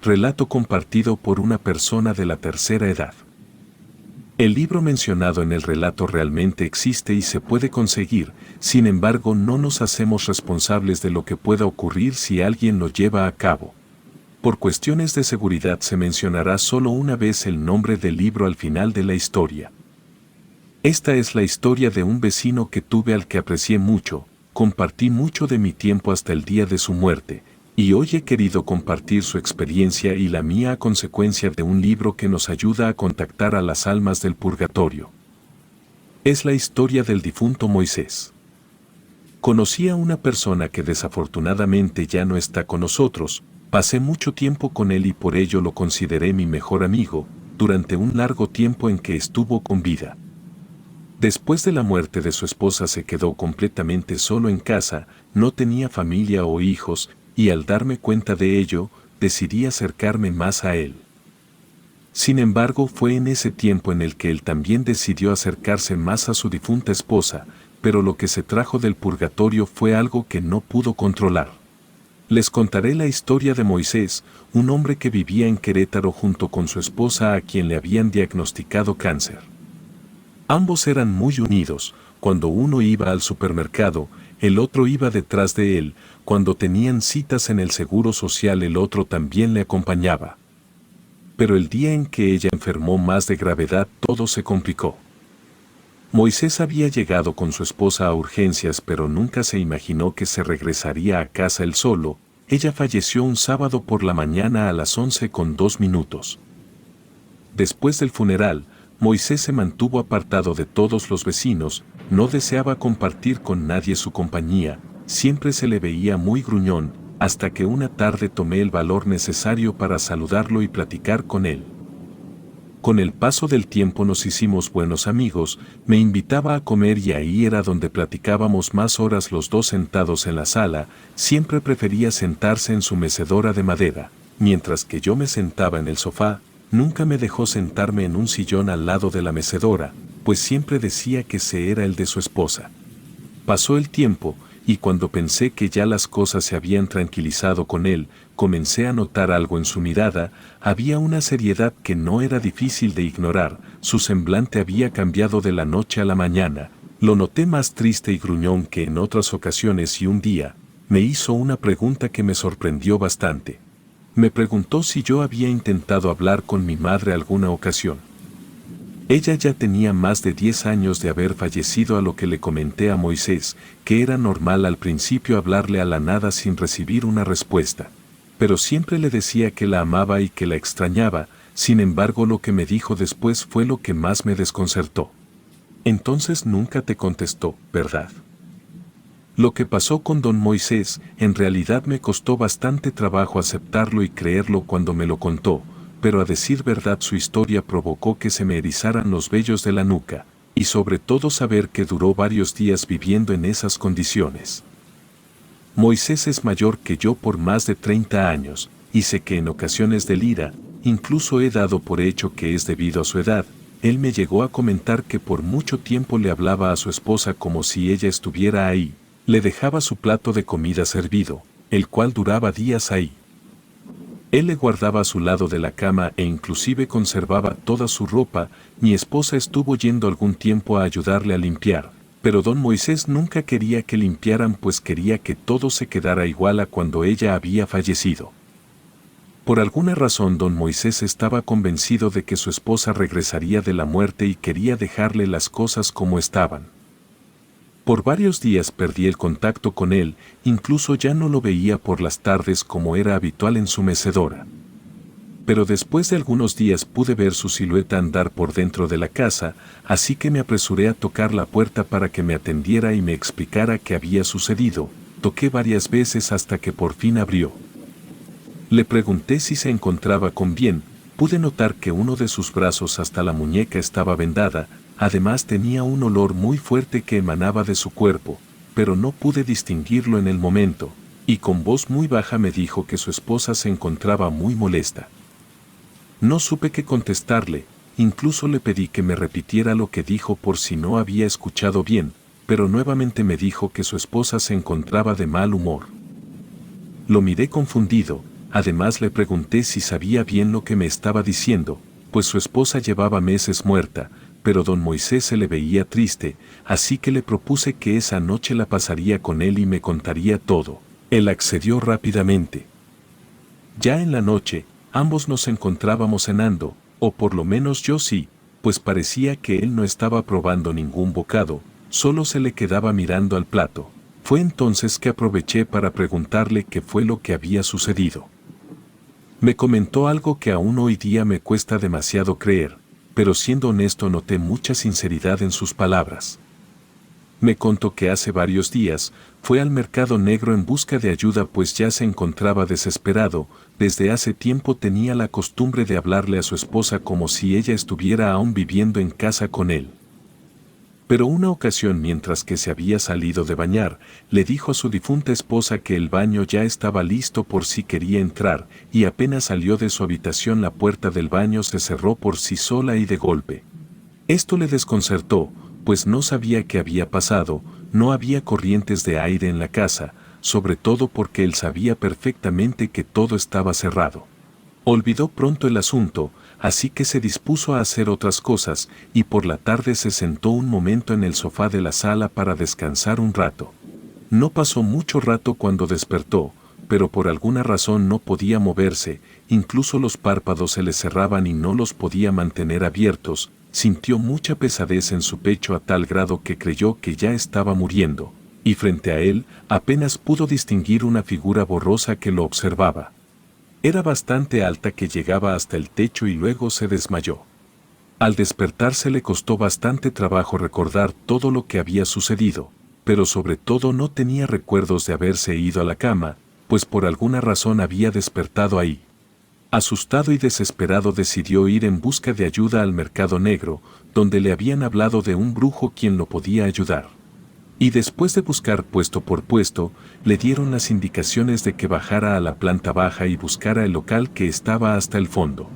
relato compartido por una persona de la tercera edad. El libro mencionado en el relato realmente existe y se puede conseguir, sin embargo no nos hacemos responsables de lo que pueda ocurrir si alguien lo lleva a cabo. Por cuestiones de seguridad se mencionará solo una vez el nombre del libro al final de la historia. Esta es la historia de un vecino que tuve al que aprecié mucho, compartí mucho de mi tiempo hasta el día de su muerte, y hoy he querido compartir su experiencia y la mía a consecuencia de un libro que nos ayuda a contactar a las almas del purgatorio. Es la historia del difunto Moisés. Conocí a una persona que desafortunadamente ya no está con nosotros, pasé mucho tiempo con él y por ello lo consideré mi mejor amigo, durante un largo tiempo en que estuvo con vida. Después de la muerte de su esposa se quedó completamente solo en casa, no tenía familia o hijos, y al darme cuenta de ello, decidí acercarme más a él. Sin embargo, fue en ese tiempo en el que él también decidió acercarse más a su difunta esposa, pero lo que se trajo del purgatorio fue algo que no pudo controlar. Les contaré la historia de Moisés, un hombre que vivía en Querétaro junto con su esposa a quien le habían diagnosticado cáncer. Ambos eran muy unidos, cuando uno iba al supermercado, el otro iba detrás de él, cuando tenían citas en el seguro social el otro también le acompañaba. Pero el día en que ella enfermó más de gravedad todo se complicó. Moisés había llegado con su esposa a urgencias pero nunca se imaginó que se regresaría a casa él solo. Ella falleció un sábado por la mañana a las 11:02. Después del funeral, Moisés se mantuvo apartado de todos los vecinos, no deseaba compartir con nadie su compañía, siempre se le veía muy gruñón, hasta que una tarde tomé el valor necesario para saludarlo y platicar con él. Con el paso del tiempo nos hicimos buenos amigos, me invitaba a comer y ahí era donde platicábamos más horas los dos sentados en la sala, siempre prefería sentarse en su mecedora de madera, mientras que yo me sentaba en el sofá. Nunca me dejó sentarme en un sillón al lado de la mecedora, pues siempre decía que ese era el de su esposa. Pasó el tiempo, y cuando pensé que ya las cosas se habían tranquilizado con él, comencé a notar algo en su mirada, había una seriedad que no era difícil de ignorar, su semblante había cambiado de la noche a la mañana, lo noté más triste y gruñón que en otras ocasiones y un día, me hizo una pregunta que me sorprendió bastante. Me preguntó si yo había intentado hablar con mi madre alguna ocasión. Ella ya tenía más de 10 años de haber fallecido, a lo que le comenté a Moisés, que era normal al principio hablarle a la nada sin recibir una respuesta. Pero siempre le decía que la amaba y que la extrañaba, sin embargo lo que me dijo después fue lo que más me desconcertó. Entonces nunca te contestó, ¿verdad? Lo que pasó con don Moisés, en realidad me costó bastante trabajo aceptarlo y creerlo cuando me lo contó, pero a decir verdad su historia provocó que se me erizaran los vellos de la nuca, y sobre todo saber que duró varios días viviendo en esas condiciones. Moisés es mayor que yo por más de 30 años, y sé que en ocasiones delira, incluso he dado por hecho que es debido a su edad. Él me llegó a comentar que por mucho tiempo le hablaba a su esposa como si ella estuviera ahí. Le dejaba su plato de comida servido, el cual duraba días ahí. Él le guardaba a su lado de la cama e inclusive conservaba toda su ropa. Mi esposa estuvo yendo algún tiempo a ayudarle a limpiar, pero don Moisés nunca quería que limpiaran, pues quería que todo se quedara igual a cuando ella había fallecido. Por alguna razón don Moisés estaba convencido de que su esposa regresaría de la muerte y quería dejarle las cosas como estaban. Por varios días perdí el contacto con él, incluso ya no lo veía por las tardes como era habitual en su mecedora. Pero después de algunos días pude ver su silueta andar por dentro de la casa, así que me apresuré a tocar la puerta para que me atendiera y me explicara qué había sucedido. Toqué varias veces hasta que por fin abrió. Le pregunté si se encontraba con bien, pude notar que uno de sus brazos hasta la muñeca estaba vendada. Además tenía un olor muy fuerte que emanaba de su cuerpo, pero no pude distinguirlo en el momento, y con voz muy baja me dijo que su esposa se encontraba muy molesta. No supe qué contestarle, incluso le pedí que me repitiera lo que dijo por si no había escuchado bien, pero nuevamente me dijo que su esposa se encontraba de mal humor. Lo miré confundido, Además le pregunté si sabía bien lo que me estaba diciendo, pues su esposa llevaba meses muerta, pero don Moisés se le veía triste, así que le propuse que esa noche la pasaría con él y me contaría todo. Él accedió rápidamente. Ya en la noche, ambos nos encontrábamos cenando, o por lo menos yo sí, pues parecía que él no estaba probando ningún bocado, solo se le quedaba mirando al plato. Fue entonces que aproveché para preguntarle qué fue lo que había sucedido. Me comentó algo que aún hoy día me cuesta demasiado creer, pero siendo honesto noté mucha sinceridad en sus palabras. Me contó que hace varios días fue al mercado negro en busca de ayuda pues ya se encontraba desesperado, desde hace tiempo tenía la costumbre de hablarle a su esposa como si ella estuviera aún viviendo en casa con él. Pero una ocasión mientras que se había salido de bañar, le dijo a su difunta esposa que el baño ya estaba listo por si quería entrar, y apenas salió de su habitación la puerta del baño se cerró por sí sola y de golpe. Esto le desconcertó, pues no sabía qué había pasado, no había corrientes de aire en la casa, sobre todo porque él sabía perfectamente que todo estaba cerrado. Olvidó pronto el asunto, así que se dispuso a hacer otras cosas, y por la tarde se sentó un momento en el sofá de la sala para descansar un rato. No pasó mucho rato cuando despertó, pero por alguna razón no podía moverse, incluso los párpados se le cerraban y no los podía mantener abiertos, sintió mucha pesadez en su pecho a tal grado que creyó que ya estaba muriendo, y frente a él apenas pudo distinguir una figura borrosa que lo observaba. Era bastante alta que llegaba hasta el techo y luego se desmayó. Al despertarse le costó bastante trabajo recordar todo lo que había sucedido, pero sobre todo no tenía recuerdos de haberse ido a la cama, pues por alguna razón había despertado ahí. Asustado y desesperado decidió ir en busca de ayuda al mercado negro, donde le habían hablado de un brujo quien lo podía ayudar. Y después de buscar puesto por puesto, le dieron las indicaciones de que bajara a la planta baja y buscara el local que estaba hasta el fondo.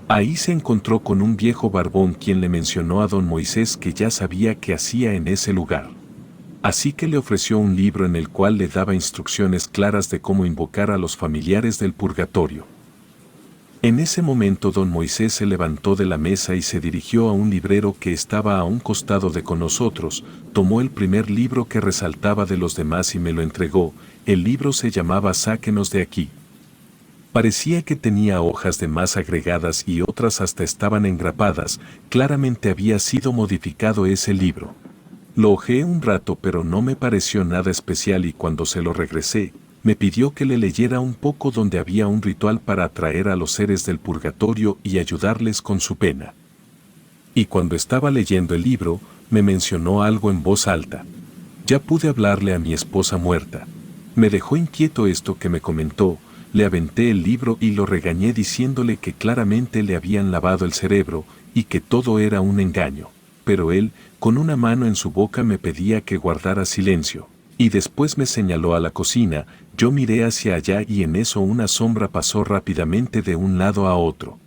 Ahí se encontró con un viejo barbón quien le mencionó a don Moisés que ya sabía qué hacía en ese lugar. Así que le ofreció un libro en el cual le daba instrucciones claras de cómo invocar a los familiares del purgatorio. En ese momento don Moisés se levantó de la mesa y se dirigió a un librero que estaba a un costado de con nosotros, tomó el primer libro que resaltaba de los demás y me lo entregó. El libro se llamaba Sáquenos de aquí. Parecía que tenía hojas de más agregadas y otras hasta estaban engrapadas, claramente había sido modificado ese libro. Lo hojeé un rato pero no me pareció nada especial y cuando se lo regresé, me pidió que le leyera un poco donde había un ritual para atraer a los seres del purgatorio y ayudarles con su pena. Y cuando estaba leyendo el libro, me mencionó algo en voz alta. Ya pude hablarle a mi esposa muerta. Me dejó inquieto esto que me comentó, le aventé el libro y lo regañé diciéndole que claramente le habían lavado el cerebro y que todo era un engaño. Pero él, con una mano en su boca me pedía que guardara silencio. Y después me señaló a la cocina, yo miré hacia allá y en eso una sombra pasó rápidamente de un lado a otro.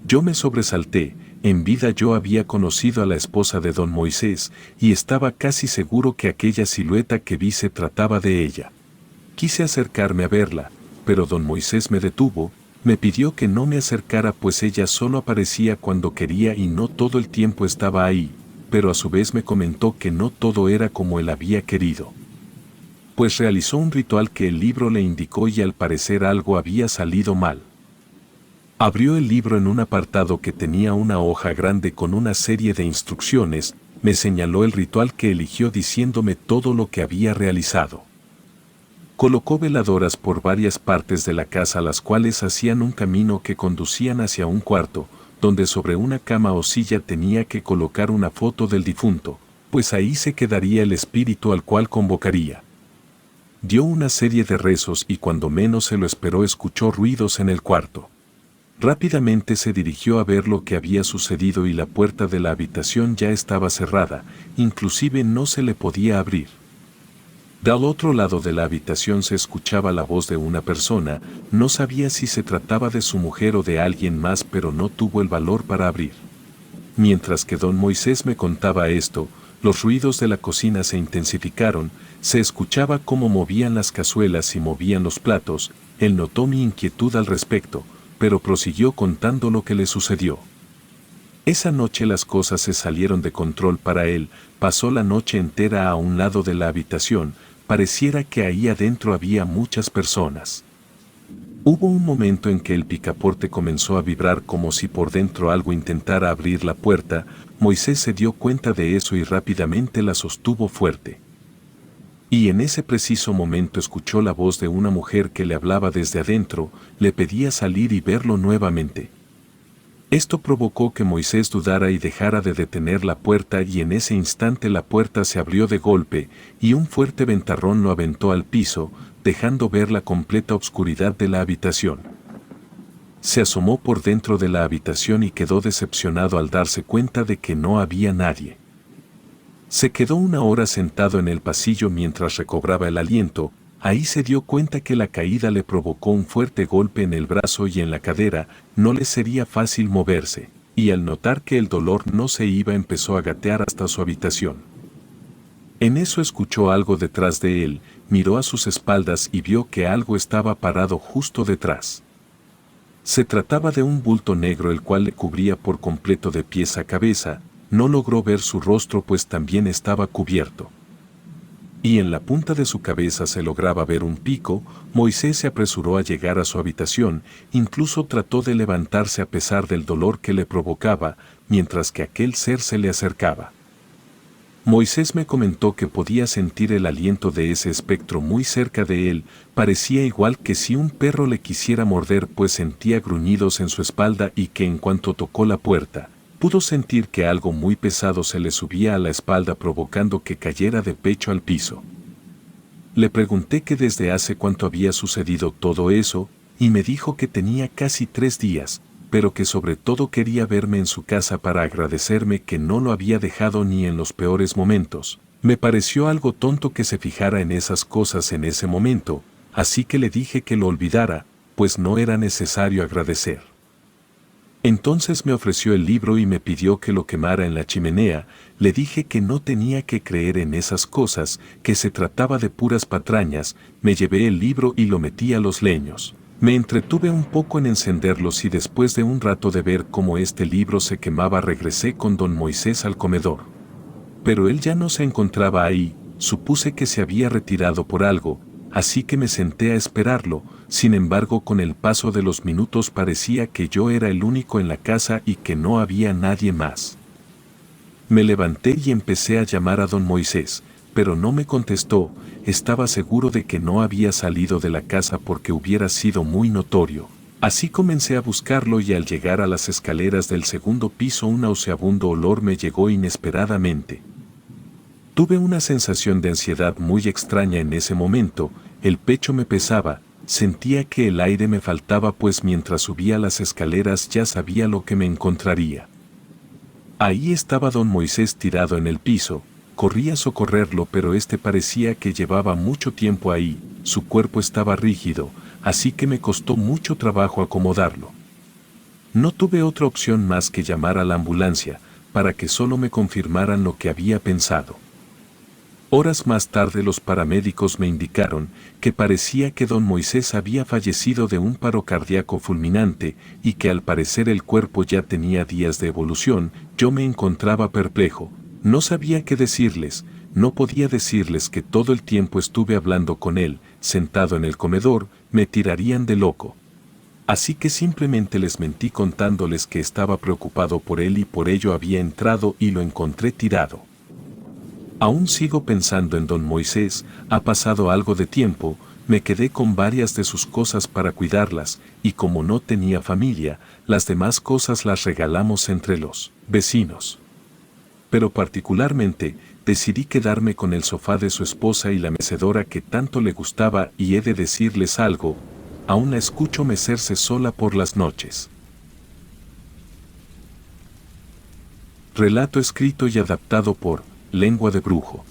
Yo me sobresalté, en vida yo había conocido a la esposa de don Moisés, y estaba casi seguro que aquella silueta que vi se trataba de ella. Quise acercarme a verla, pero don Moisés me detuvo, me pidió que no me acercara pues ella solo aparecía cuando quería y no todo el tiempo estaba ahí, pero a su vez me comentó que no todo era como él había querido. Pues realizó un ritual que el libro le indicó y al parecer algo había salido mal. Abrió el libro en un apartado que tenía una hoja grande con una serie de instrucciones, me señaló el ritual que eligió diciéndome todo lo que había realizado. Colocó veladoras por varias partes de la casa las cuales hacían un camino que conducían hacia un cuarto, donde sobre una cama o silla tenía que colocar una foto del difunto, pues ahí se quedaría el espíritu al cual convocaría. Dio una serie de rezos y cuando menos se lo esperó escuchó ruidos en el cuarto. Rápidamente se dirigió a ver lo que había sucedido y la puerta de la habitación ya estaba cerrada, inclusive no se le podía abrir. Del otro lado de la habitación se escuchaba la voz de una persona, no sabía si se trataba de su mujer o de alguien más pero no tuvo el valor para abrir. Mientras que don Moisés me contaba esto, Los ruidos de la cocina se intensificaron, se escuchaba cómo movían las cazuelas y movían los platos. Él notó mi inquietud al respecto, pero prosiguió contando lo que le sucedió. Esa noche las cosas se salieron de control para él, pasó la noche entera a un lado de la habitación, pareciera que ahí adentro había muchas personas. Hubo un momento en que el picaporte comenzó a vibrar como si por dentro algo intentara abrir la puerta. Moisés se dio cuenta de eso y rápidamente la sostuvo fuerte. Y en ese preciso momento escuchó la voz de una mujer que le hablaba desde adentro, le pedía salir y verlo nuevamente. Esto provocó que Moisés dudara y dejara de detener la puerta, y en ese instante la puerta se abrió de golpe y un fuerte ventarrón lo aventó al piso, dejando ver la completa oscuridad de la habitación. Se asomó por dentro de la habitación y quedó decepcionado al darse cuenta de que no había nadie. Se quedó una hora sentado en el pasillo mientras recobraba el aliento. Ahí se dio cuenta que la caída le provocó un fuerte golpe en el brazo y en la cadera, no le sería fácil moverse, y al notar que el dolor no se iba empezó a gatear hasta su habitación. En eso escuchó algo detrás de él, miró a sus espaldas y vio que algo estaba parado justo detrás. Se trataba de un bulto negro el cual le cubría por completo de pies a cabeza. No logró ver su rostro pues también estaba cubierto. Y en la punta de su cabeza se lograba ver un pico. Moisés se apresuró a llegar a su habitación, incluso trató de levantarse a pesar del dolor que le provocaba, mientras que aquel ser se le acercaba. Moisés me comentó que podía sentir el aliento de ese espectro muy cerca de él, parecía igual que si un perro le quisiera morder pues sentía gruñidos en su espalda y que en cuanto tocó la puerta, pudo sentir que algo muy pesado se le subía a la espalda provocando que cayera de pecho al piso. Le pregunté que desde hace cuánto había sucedido todo eso, y me dijo que tenía casi 3 días, pero que sobre todo quería verme en su casa para agradecerme que no lo había dejado ni en los peores momentos. Me pareció algo tonto que se fijara en esas cosas en ese momento, así que le dije que lo olvidara, pues no era necesario agradecer. Entonces me ofreció el libro y me pidió que lo quemara en la chimenea. Le dije que no tenía que creer en esas cosas, que se trataba de puras patrañas. Me llevé el libro y lo metí a los leños. Me entretuve un poco en encenderlos y después de un rato de ver cómo este libro se quemaba regresé con don Moisés al comedor. Pero él ya no se encontraba ahí, supuse que se había retirado por algo, así que me senté a esperarlo. Sin embargo, con el paso de los minutos parecía que yo era el único en la casa y que no había nadie más. Me levanté y empecé a llamar a don Moisés, pero no me contestó. Estaba seguro de que no había salido de la casa porque hubiera sido muy notorio. Así comencé a buscarlo y al llegar a las escaleras del segundo piso un nauseabundo olor me llegó inesperadamente. Tuve una sensación de ansiedad muy extraña en ese momento, el pecho me pesaba, sentía que el aire me faltaba pues mientras subía las escaleras ya sabía lo que me encontraría. Ahí estaba don Moisés tirado en el piso. Corrí a socorrerlo pero este parecía que llevaba mucho tiempo ahí, su cuerpo estaba rígido, así que me costó mucho trabajo acomodarlo. No tuve otra opción más que llamar a la ambulancia, para que solo me confirmaran lo que había pensado. Horas más tarde los paramédicos me indicaron que parecía que don Moisés había fallecido de un paro cardíaco fulminante y que al parecer el cuerpo ya tenía días de evolución. Yo me encontraba perplejo. No sabía qué decirles, no podía decirles que todo el tiempo estuve hablando con él, sentado en el comedor, me tirarían de loco. Así que simplemente les mentí contándoles que estaba preocupado por él y por ello había entrado y lo encontré tirado. Aún sigo pensando en don Moisés, ha pasado algo de tiempo, me quedé con varias de sus cosas para cuidarlas, y como no tenía familia, las demás cosas las regalamos entre los vecinos. Pero particularmente, decidí quedarme con el sofá de su esposa y la mecedora que tanto le gustaba y he de decirles algo, aún la escucho mecerse sola por las noches. Relato escrito y adaptado por Lengua de Brujo.